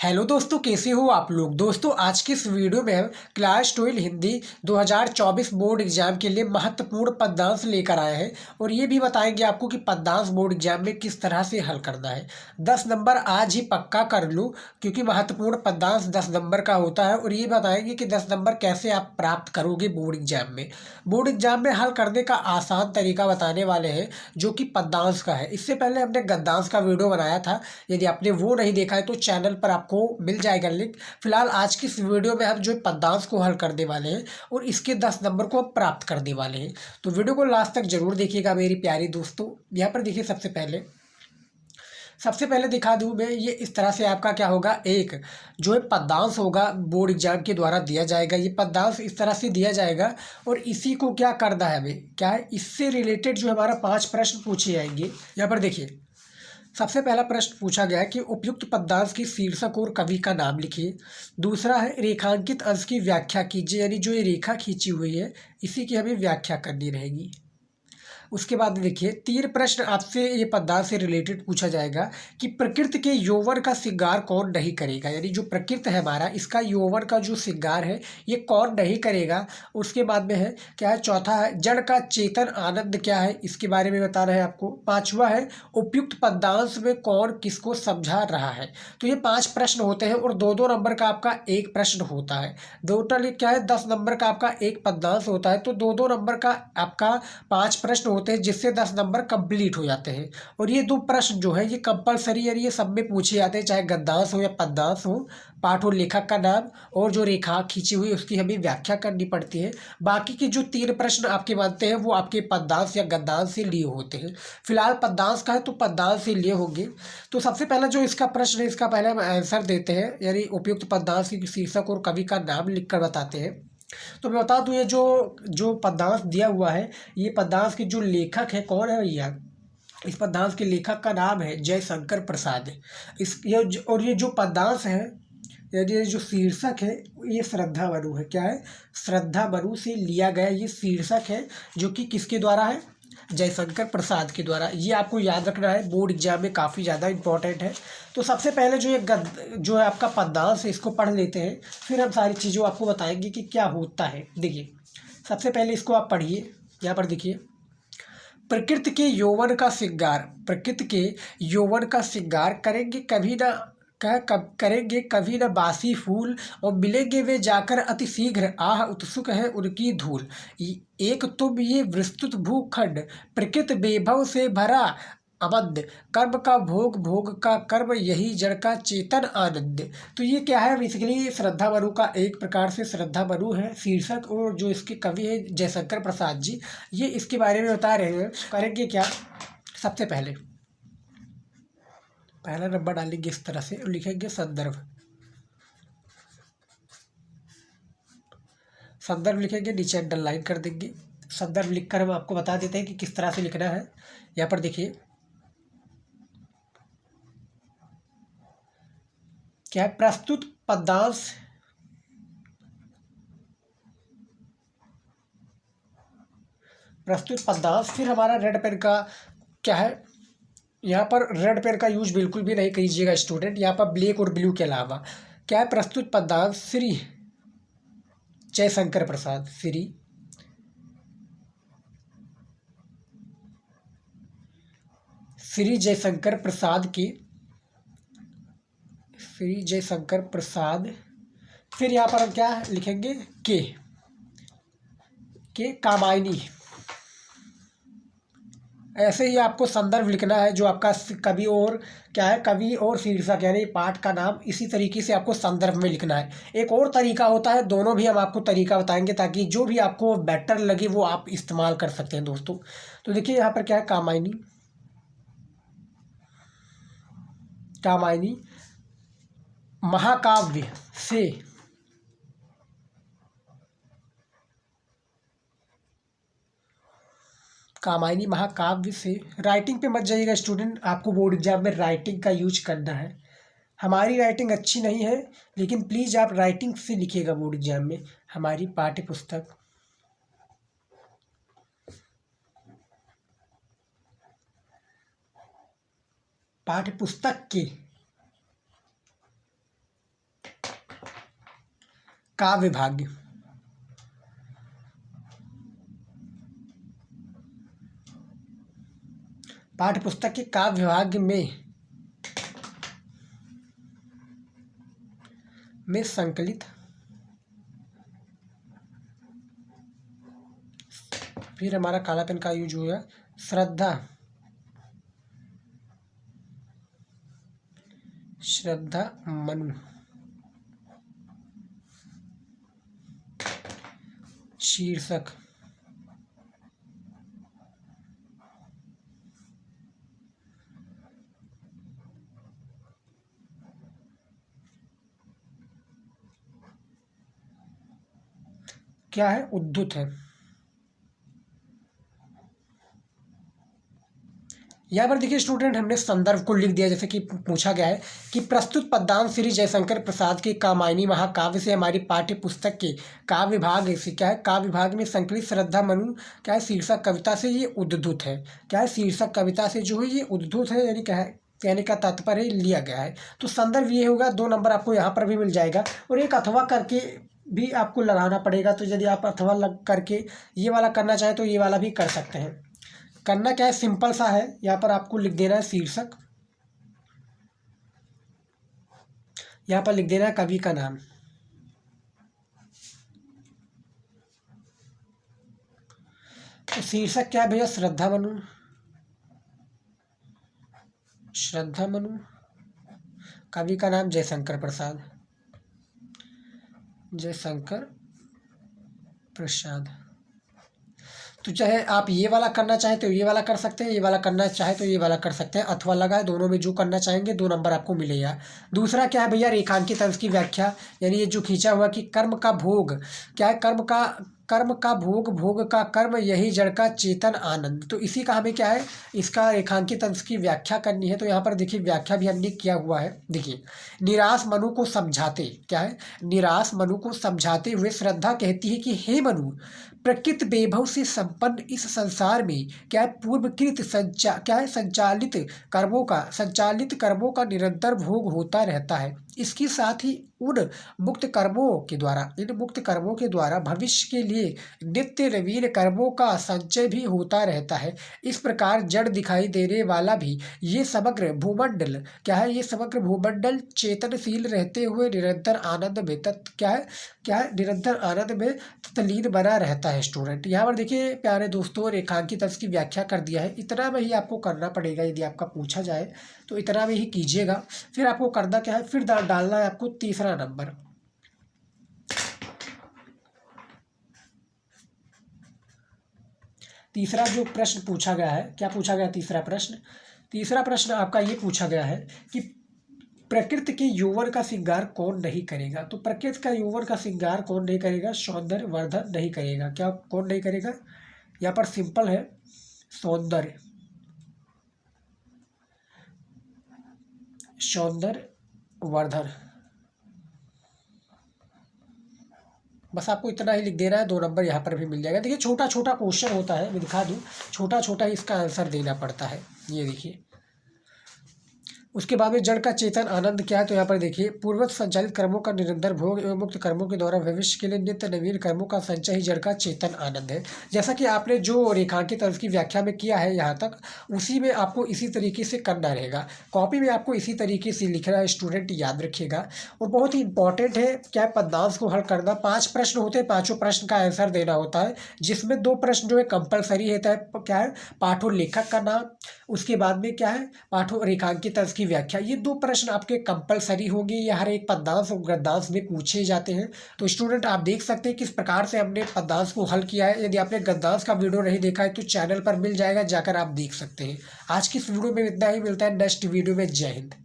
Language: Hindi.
हेलो दोस्तों, कैसे हो आप लोग। दोस्तों, आज की इस वीडियो में हम क्लास 12 हिंदी 2024 बोर्ड एग्जाम के लिए महत्वपूर्ण पद्यांश लेकर आए हैं और ये भी बताएंगे आपको कि पद्यांश बोर्ड एग्जाम में किस तरह से हल करना है। 10 नंबर आज ही पक्का कर लो क्योंकि महत्वपूर्ण पद्यांश 10 नंबर का होता है और ये बताएंगे कि 10 नंबर कैसे आप प्राप्त करोगे बोर्ड एग्जाम में। बोर्ड एग्जाम में हल करने का आसान तरीका बताने वाले हैं जो कि पद्यांश का है। इससे पहले हमने गद्यांश का वीडियो बनाया था, यदि आपने वो नहीं देखा है तो चैनल पर आपको मिल जाएगा लिंक। फिलहाल आज की इस वीडियो में हम जो पद्यांश को हल करने वाले हैं और इसके 10 नंबर को हम प्राप्त करने वाले हैं, तो वीडियो को लास्ट तक जरूर देखिएगा मेरी प्यारी दोस्तों। यहाँ पर देखिए, सबसे पहले दिखा दूं मैं, ये इस तरह से आपका क्या होगा, एक जो है पद्यांश होगा बोर्ड एग्जाम के द्वारा दिया जाएगा। ये पद्यांश इस तरह से दिया जाएगा और इसी को क्या करना है, हमें क्या है, इससे रिलेटेड जो हमारा 5 प्रश्न पूछे जाएंगे। यहाँ पर देखिए, सबसे पहला प्रश्न पूछा गया है कि उपयुक्त पद्यांश की शीर्षक और कवि का नाम लिखिए। दूसरा है रेखांकित अंश की व्याख्या कीजिए, यानी जो ये रेखा खींची हुई है इसी की हमें व्याख्या करनी रहेगी। उसके बाद देखिए, 3 प्रश्न आपसे ये पद्यांश से रिलेटेड पूछा जाएगा कि प्रकृति के यौवन का श्रृंगार कौन नहीं करेगा, यानी जो प्रकृति है हमारा, इसका यौवन का जो श्रृंगार है ये कौन नहीं करेगा। उसके बाद में है क्या है, चौथा है जड़ का चेतन आनंद क्या है, इसके बारे में बताना है आपको। 5वां है उपयुक्त पद्यांश में कौन किसको समझा रहा है। तो ये 5 प्रश्न होते हैं और 2-2 नंबर का आपका एक प्रश्न होता है। टोटल क्या है, 10 नंबर का आपका एक पद्यांश होता है, तो 2-2 नंबर का आपका 5 प्रश्न होते हैं जिससे 10 नंबर कंप्लीट हो जाते हैं। और ये 2 प्रश्न जो है ये कंपलसरी, यानी ये सब में पूछे जाते हैं, चाहे गद्यांश हो या पद्यांश हो। पाठ और लेखक का नाम और जो रेखा खींची हुई उसकी हमें व्याख्या करनी पड़ती है। बाकी के जो 3 प्रश्न आपके बनते हैं वो आपके पद्यांश या गद्यांश से लिए होते हैं। फिलहाल पद्यांश का है तो पद्यांश से लिए होंगे। तो सबसे पहला जो इसका प्रश्न है, इसका पहले हम आंसर देते हैं, यानी उपयुक्त पद्यांश की शीर्षक और कवि का नाम लिखकर बताते हैं। तो मैं बता दूं, ये जो जो पद्यांश दिया हुआ है, ये पद्यांश के जो लेखक है कौन है भैया, इस पद्यांश के लेखक का नाम है जयशंकर प्रसाद। और ये जो पद्यांश है, ये जो शीर्षक है ये श्रद्धा मनु है। क्या है, श्रद्धा मनु से लिया गया ये शीर्षक है जो कि किसके द्वारा है, जयशंकर प्रसाद के द्वारा। ये आपको याद रखना है, बोर्ड एग्जाम में काफ़ी ज़्यादा इंपॉर्टेंट है। तो सबसे पहले जो ये जो है आपका पद्यांश है इसको पढ़ लेते हैं, फिर हम सारी चीज़ों आपको बताएंगे कि क्या होता है। देखिए, सबसे पहले इसको आप पढ़िए। यहाँ पर देखिए, प्रकृति के यौवन का श्रृंगार, प्रकृति के यौवन का श्रृंगार करेंगे कभी ना, करेंगे कभी न बासी फूल और मिलेंगे वे जाकर अति शीघ्र, आह उत्सुक है उनकी धूल। एक तुम ये विस्तृत भूखंड, प्रकृति वैभव से भरा अमद, कर्म का भोग भोग का कर्म, यही जड़ का चेतन आनंद। तो ये क्या है, बेसिकली श्रद्धा मनु का एक प्रकार से श्रद्धा मनु है शीर्षक, और जो इसके कवि है जयशंकर प्रसाद जी, ये इसके बारे में बता रहे हैं। करेंगे क्या, सबसे पहले पहला नंबर डालेंगे इस तरह से और लिखेंगे संदर्भ। संदर्भ लिखेंगे, नीचे अंडरलाइन कर देंगे। संदर्भ लिखकर हम आपको बता देते हैं कि किस तरह से लिखना है। यहाँ पर देखिए क्या है, प्रस्तुत पद्यांश फिर हमारा रेड पेन का क्या है, यहाँ पर रेड पेन का यूज बिल्कुल भी नहीं कीजिएगा स्टूडेंट, यहाँ पर ब्लैक और ब्लू के अलावा। क्या है, प्रस्तुत पद्यांश श्री जयशंकर प्रसाद, श्री जयशंकर प्रसाद की, श्री जयशंकर प्रसाद, फिर यहाँ पर हम क्या लिखेंगे, के कामायनी। ऐसे ही आपको संदर्भ लिखना है, जो आपका कवि और क्या है, कवि और शीर्षक यानी पाठ का नाम, इसी तरीके से आपको संदर्भ में लिखना है। एक और तरीका होता है, दोनों भी हम आपको तरीका बताएंगे ताकि जो भी आपको बेटर लगे वो आप इस्तेमाल कर सकते हैं दोस्तों। तो देखिए यहाँ पर क्या है, कामायनी, कामायनी महाकाव्य से, कामायनी महाकाव्य से। राइटिंग पे मत जाइएगा स्टूडेंट, आपको बोर्ड एग्जाम में राइटिंग का यूज करना है। हमारी राइटिंग अच्छी नहीं है, लेकिन प्लीज़ आप राइटिंग से लिखिएगा बोर्ड एग्जाम में। हमारी पाठ्य पुस्तक, के काव्य भाग्य। पाठ्य पुस्तक के काव्य भाग्य में संकलित फिर हमारा काला पेन का यूज हुआ श्रद्धा मनु शीर्षक। क्या है? उद्धृत है। यहाँ पर देखिए स्टूडेंट, हमने संदर्भ को लिख दिया, जैसे कि पूछा गया है कि प्रस्तुत पद्यांश श्री जयशंकर प्रसाद के कामायनी महाकाव्य से हमारी पाठ्य पुस्तक के काव्य भाग से क्या है, काव्य भाग में संकलित श्रद्धा मनु क्या है, शीर्षक कविता से ये उद्धृत है। क्या है? शीर्षक कविता से जो है ये उद्धृत है, यानी क्या है, कहने का तात्पर्य लिया गया है। तो संदर्भ ये होगा, 2 नंबर आपको यहाँ पर भी मिल जाएगा। और एक अथवा करके भी आपको लगाना पड़ेगा, तो यदि आप अथवा लग करके ये वाला करना चाहें तो ये वाला भी कर सकते हैं। करना क्या है, सिंपल सा है, यहाँ पर आपको लिख देना है शीर्षक, यहाँ पर लिख देना है कवि का नाम। तो शीर्षक क्या है भैया? श्रद्धा मनु, कवि का नाम जयशंकर प्रसाद। तो चाहे आप ये वाला करना चाहें तो ये वाला कर सकते हैं, ये वाला करना चाहे तो ये वाला कर सकते हैं, अथवा लगा है, दोनों में जो करना चाहेंगे 2 नंबर आपको मिलेगा। दूसरा क्या है भैया? रेखांकित अंश की व्याख्या, यानी ये जो खींचा हुआ कि कर्म का भोग क्या है, कर्म का भोग, भोग का कर्म, यही जड़ का चेतन आनंद। तो इसी का हमें क्या है, इसका रेखांकित अंश की व्याख्या करनी है। तो यहाँ पर देखिए व्याख्या भी हमने किया हुआ है। देखिए, निराश मनु को समझाते क्या है, निराश मनु को समझाते हुए श्रद्धा कहती है कि हे मनु, प्रकृति वैभव से संपन्न इस संसार में क्या है, पूर्वकृत संचालित कर्मों का निरंतर भोग होता रहता है। इसके साथ ही इन मुक्त कर्मों के द्वारा भविष्य के लिए नित्य नवीन कर्मों का संचय भी होता रहता है। इस प्रकार जड़ दिखाई देने वाला भी ये समग्र भूमंडल क्या है, ये समग्र भूमंडल चेतनशील रहते हुए निरंतर आनंद में निरंतर आनंद में तल्लीन बना रहता है। स्टूडेंट, यहाँ पर देखिए प्यारे दोस्तों, रेखांकित अंश की व्याख्या कर दिया है। इतना में ही आपको करना पड़ेगा, यदि आपका पूछा जाए तो इतना में ही कीजिएगा। फिर आपको करना क्या है, फिर डालना है आपको तीसरा नंबर। तीसरा जो प्रश्न पूछा गया है, क्या पूछा गया? तीसरा प्रश्न आपका ये पूछा गया है कि प्रकृति के यौवन का श्रृंगार कौन नहीं करेगा। तो प्रकृति का यौवन का श्रृंगार कौन नहीं करेगा? सौंदर्य वर्धन नहीं करेगा। क्या कौन नहीं करेगा? यहाँ पर सिंपल है, सौंदर्य वर्धन। बस आपको इतना ही लिख देना है, 2 नंबर यहाँ पर भी मिल जाएगा। देखिए छोटा छोटा क्वेश्चन होता है, मैं दिखा दूँ, छोटा छोटा ही इसका आंसर देना पड़ता है। ये देखिए, उसके बाद में जड़ का चेतन आनंद क्या है, तो यहाँ पर देखिए पूर्वत संचालित कर्मों का निरंतर भोग एवं मुक्त कर्मों के द्वारा भविष्य के लिए नित्य नवीन कर्मों का संचय ही जड़ का चेतन आनंद है। जैसा कि आपने जो रेखांकित अंश की व्याख्या में किया है यहाँ तक, उसी में आपको इसी तरीके से करना रहेगा। कॉपी में आपको इसी तरीके से लिखना है, स्टूडेंट याद रखिएगा। और बहुत ही इंपॉर्टेंट है क्या, पद्यांश को हल करना। 5 प्रश्न होते हैं, 5 प्रश्न का आंसर देना होता है, जिसमें 2 प्रश्न जो है कंपलसरी होता है। क्या है? पाठों लेखक का नाम, उसके बाद में क्या है, पाठों रेखांकित अंश की व्याख्या। ये 2 प्रश्न आपके कंपलसरी होंगे, ये हर एक पद्यांश और गद्यांश में पूछे जाते हैं। तो स्टूडेंट आप देख सकते हैं किस प्रकार से हमने पद्यांश को हल किया है। यदि आपने गद्यांश का वीडियो नहीं देखा है तो चैनल पर मिल जाएगा, जाकर आप देख सकते हैं। आज की इस वीडियो में इतना ही, मिलता है नेक्स्ट वीडियो में। जय हिंद।